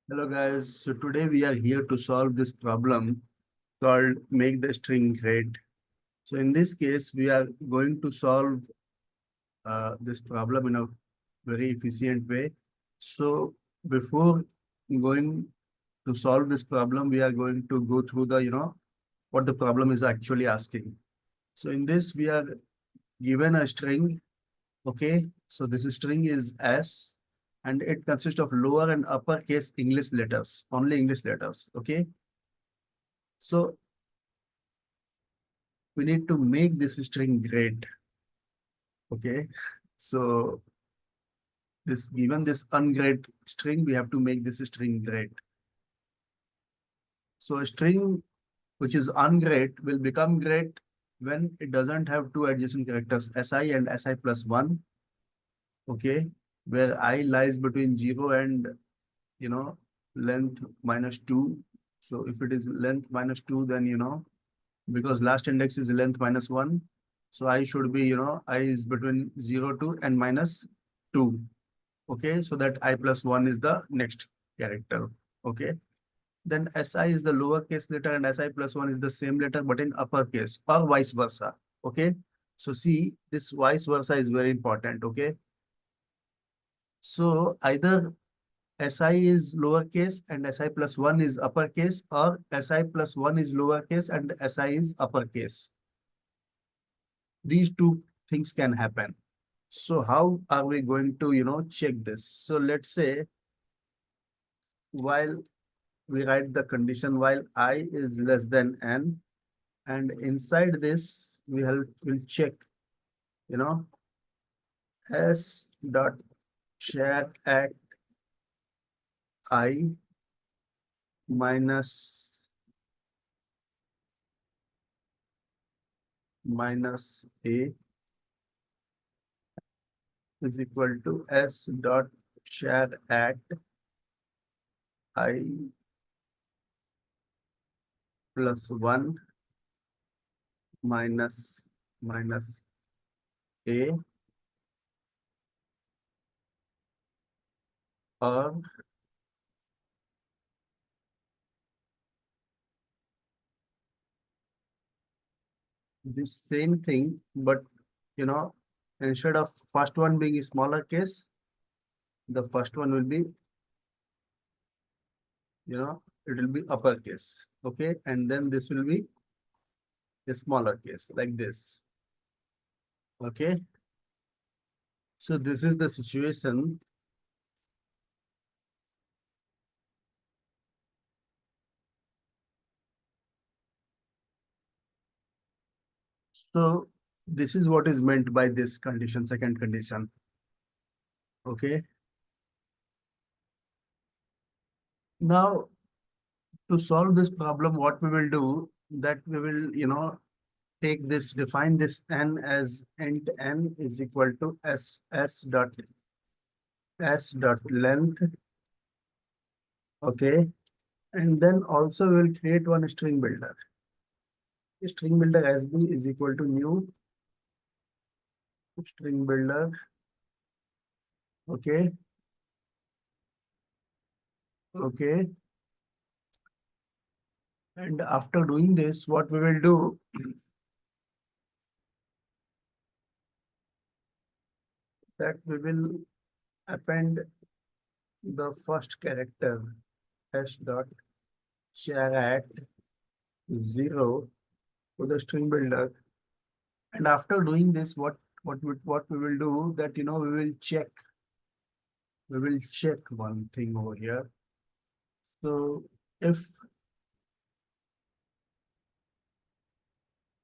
Hello guys, so today we are here to solve this problem called make the string great. So in this case, we are going to solve this problem in a very efficient way. So before going to solve this problem, we are going to go through what the problem is actually asking. So in this, we are given a string, okay? So this string is S and it consists of lower and uppercase English letters, only English letters, okay? So we need to make this string great. Okay. So this given this ungreat string, we have to make this string great. So a string which is ungreat will become great when it doesn't have two adjacent characters si and si plus 1. Okay. Where I lies between 0 and length minus 2. So if it is length minus 2, then because last index is length minus 1. So I should be, I is between 0 to n minus 2. Okay, so that I plus 1 is the next character. Okay, then SI is the lowercase letter and SI plus 1 is the same letter but in uppercase or vice versa. Okay, so see, this vice versa is very important. Okay, so either SI is lowercase and SI plus 1 is uppercase, or SI plus 1 is lowercase and SI is uppercase. These two things can happen. So how are we going to, check this? So let's say while we write the condition while I is less than n, and inside this will check, you know, s dot share at I minus a is equal to s dot share at I plus 1 minus a, or this same thing, but instead of first one being a smaller case, the first one will be, it will be uppercase. Okay, and then this will be a smaller case like this. Okay, so this is the situation. So this is what is meant by this condition, second condition. Okay, now to solve this problem, what we will do, that we will take this, define this n as int n is equal to s dot length. Okay, and then also we will create one string builder. String builder sb is equal to new string builder. Okay, okay, and after doing this, what we will do, that we will append the first character s dot share at 0 to the string builder. And after doing this, what we will do, that we will check one thing over here. So if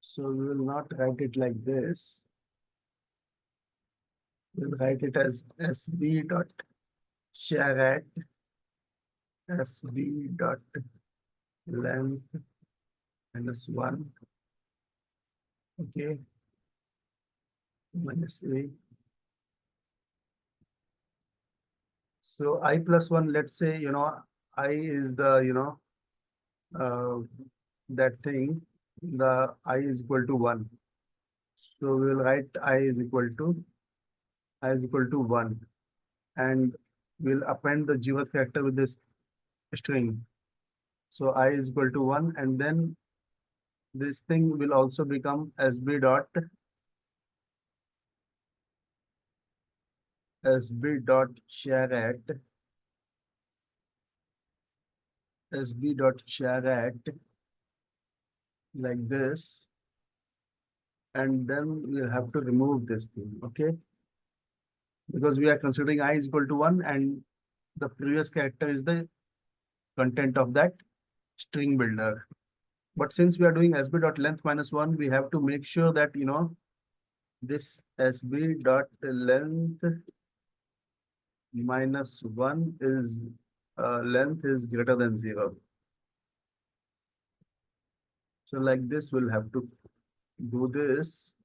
so, we will not write it like this. We'll write it as sb dot share at sb dot length minus 1. Okay, minus a. So I plus 1, let's say, I is the, uh, that thing, the I is equal to 1. So we will write I is equal to 1, and we'll append the zeroth character with this string. So I is equal to 1, and then this thing will also become sb dot share at like this, and then we'll have to remove this thing, okay? Because we are considering I is equal to 1 and the previous character is the content of that string builder. But since we are doing sb dot length minus 1, we have to make sure that, you know, this sb dot length minus 1 is length is greater than 0. So like this, we'll have to do this,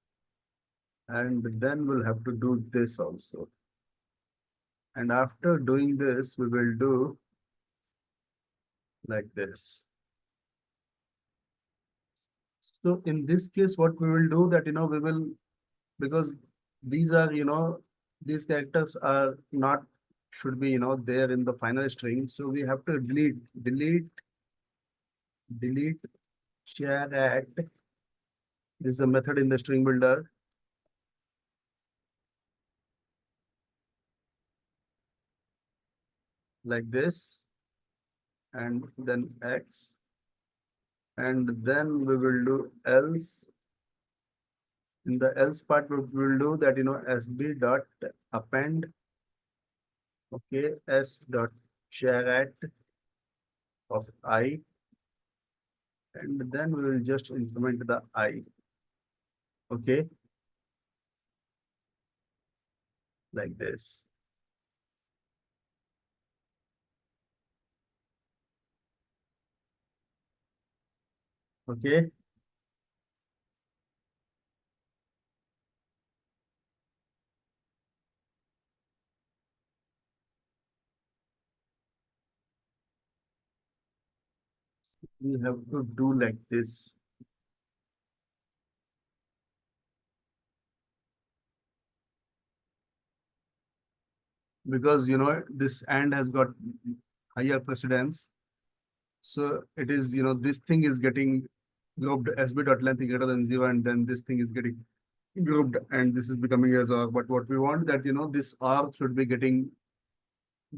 and then we'll have to do this also. And after doing this, we will do like this. So in this case, what we will do that, you know, we will, because these are, you know, these characters are not, should be, you know, there in the final string. So we have to delete share at. This is a method in the string builder. Like this, and then X, and then we will do else. In the else part, we will do that, you know, sb dot append, okay, s dot share at of I, and then we will just increment the I, okay, like this. Okay, we have to do like this. Because, you know, this and has got higher precedence. So it is, you know, this thing is getting grouped sb dot length greater than 0, and then this thing is getting grouped, and this is becoming as arg. But what we want that, you know, this arg should be getting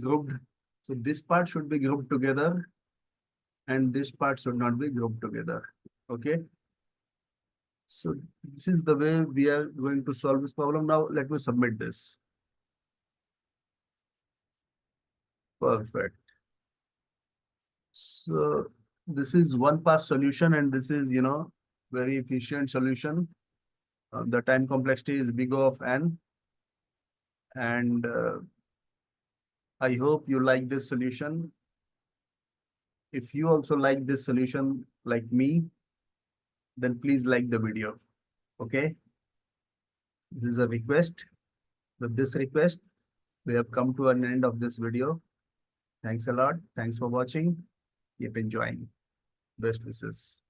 grouped. So this part should be grouped together, and this part should not be grouped together. Okay. So this is the way we are going to solve this problem. Now let me submit this. Perfect. So this is one pass solution, and this is, you know, very efficient solution. The time complexity is big O of n, and I hope you like this solution. If you also like this solution like me, then please like the video. Okay. This is a request. With this request, we have come to an end of this video. Thanks a lot. Thanks for watching. Keep enjoying. Best wishes.